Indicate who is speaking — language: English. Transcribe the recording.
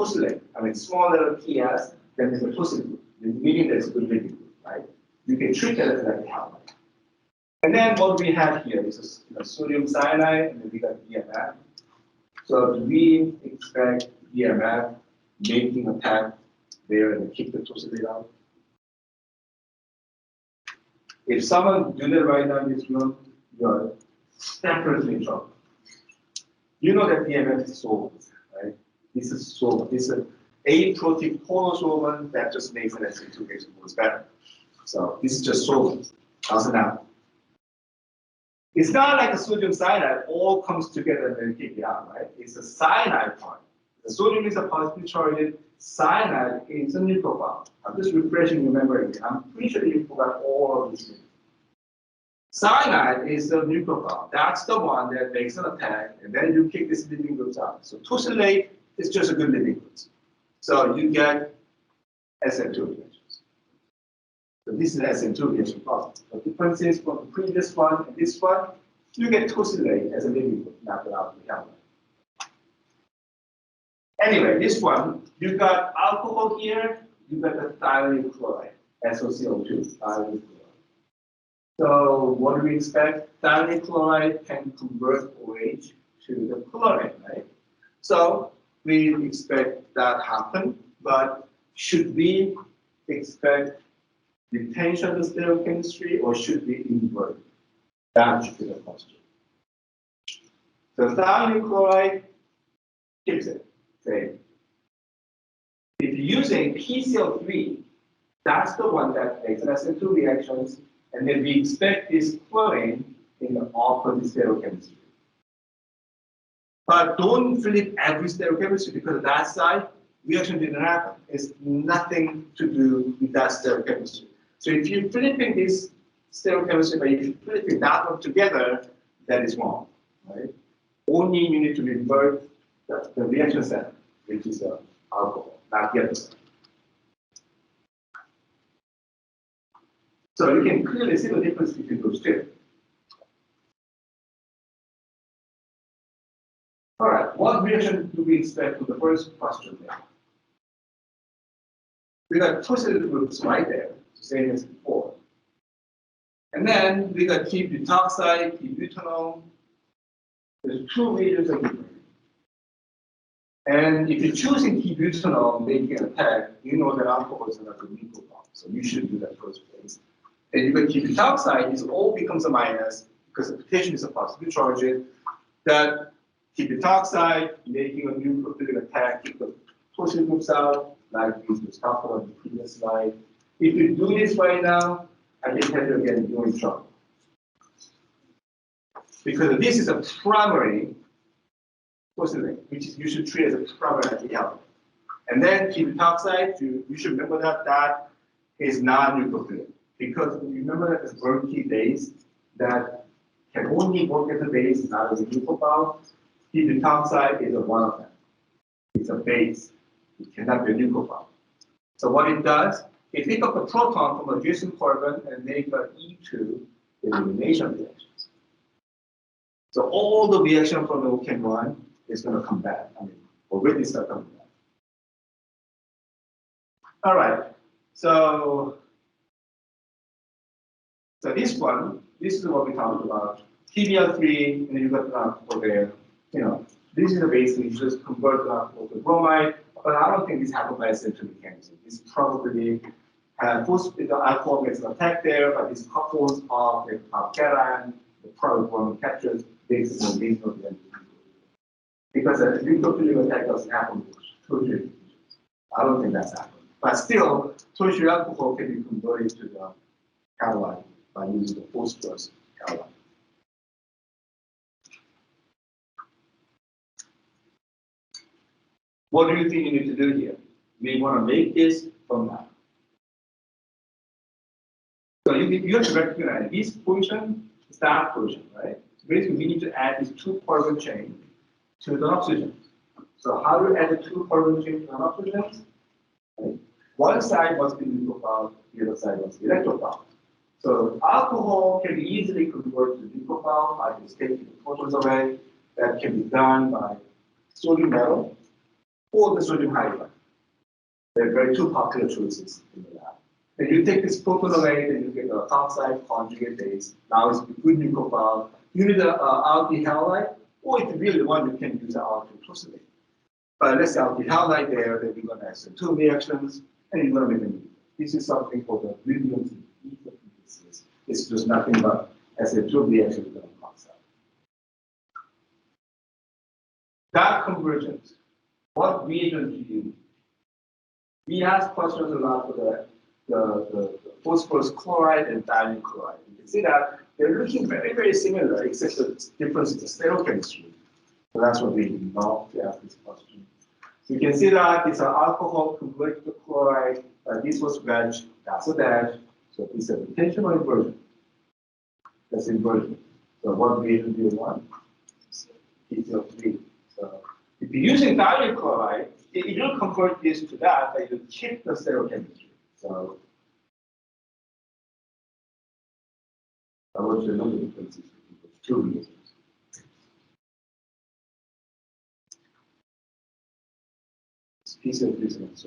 Speaker 1: tosylate. I mean, small letter ts, then there's a tosyl group, meaning there's a good living group, right? You can treat that as like a halide. And then what we have here is sodium cyanide, and then we got BMF. So do we expect BMF making a path there and kick the tosylate out? If someone do that right now in this room, you're definitely in trouble. You know that BMF is solvent, right? This is solvent. This is an aprotic polar solvent that just makes an SN2 gas moves better. So this is just solvent. Doesn't happen. It's not like the sodium cyanide all comes together and then kick it out, right? It's the cyanide part. The sodium is a positively charged, cyanide is a nucleophile. I'm just refreshing your memory again. I'm pretty sure you forgot all of these things. Cyanide is the nucleophile. That's the one that makes an attack, and then you kick this living groups out. So tosylate is just a good living group. So you get SN2 reactions. So this is SN2 reaction process. The difference is from the previous one and this one, you get tosylate as a living group, not without the halide. Anyway, this one, you got alcohol here, you got the thionyl chloride, SOCO2, thionyl chloride. So what do we expect? Thionyl chloride can convert OH to the chlorine, right? So we expect that happen, but should we expect retention of stereochemistry or should we invert? That should be the question. So thionyl chloride keeps it. Say, if you're using PCl3, that's the one that makes an SN2 reactions, and then we expect this chlorine in the opposite stereochemistry. But don't flip every stereochemistry because that side reaction didn't happen. It's nothing to do with that stereochemistry. So if you're flipping this stereochemistry, but if you're flipping that one together, that is wrong, right? Only you need to invert the reaction center, which is alcohol, not the other side. So you can clearly see the difference between those two. All right, what reaction do we expect from the first question there? We got tosyl groups right there, same as before. And then we got T butoxide, T butanol. There's two regions of difference. And if you're choosing T butanol making an attack, you know that alcohol is not a nucleophile, so you should do that first place. And you got T butoxide, this all becomes a minus because the potassium is a positive charge. That T butoxide making a nucleophilic attack, keep the tosyl groups out, like we talked about in the previous slide. If you do this right now, I can tell you again, you're in trouble. Because this is a primary tosylate, which is you should treat as a primary anti-alcohol. And then T butoxide, you should remember that that is non-nucleophilic. Because you remember that the Berkey base that can only work as a base, not as a nucleophile. T butoxide is one of them. It's a base. It cannot be a nucleophile. So what it does, it picks up the proton from adjacent carbon and make an E2 elimination reactions. So all the reaction from the OChem1 is going to come back. I mean, already start coming back. All right. So this one, this is what we talked about. TBl3, and then you got the alcohol there. You know, this is the basically just convert the alcohol to bromide. But I don't think this happened by essential mechanism. This probably the alcohol makes an attack there, but this couples of the cation, the product one captures basically basal than because a nucleophilic attack doesn't happen with tertiary. I don't think that's happened. But still, tertiary alcohol can be converted to the catalyte by using the phosphorus catalyte. What do you think you need to do here? We want to make this from that. So you have to recognize this portion is that portion, right? So basically, we need to add this 2 carbon chain to the oxygen. So how do we add the 2 carbon chain to the oxygen? Right? One side must be nucleophile, the other side must be electrophile. So alcohol can be easily converted to nucleophile by just taking the protons away. That can be done by sodium metal. or the sodium hydride. They're very two popular choices in the lab. And you take this protonolate and you get a topside conjugate base. Now it's a good nucleophile. You need an alkyl halide, or if you really want, you can use an alkyl tosinate. But let's say alkyl halide there, then you're going to have some two reactions, and you're going to make a new. This is something called the brilliant ether synthesis. It's just nothing but SN2 reaction with an oxide. That convergence, what reagent do you use? We ask questions a lot for the phosphorus chloride and thallium chloride. You can see that they're looking very, very similar, except the difference is the stereochemistry. So that's what we know to ask this question. So you can see that it's an alcohol converted to chloride. This was wedge, that's a dash. So it's a retention or inversion. That's inversion. So what reagent do you want? PCO3. So if you're using thallium chloride, you don't convert this to that, but you keep the stereochemistry. So I want you to know the differences between those two reagents. PCO3 is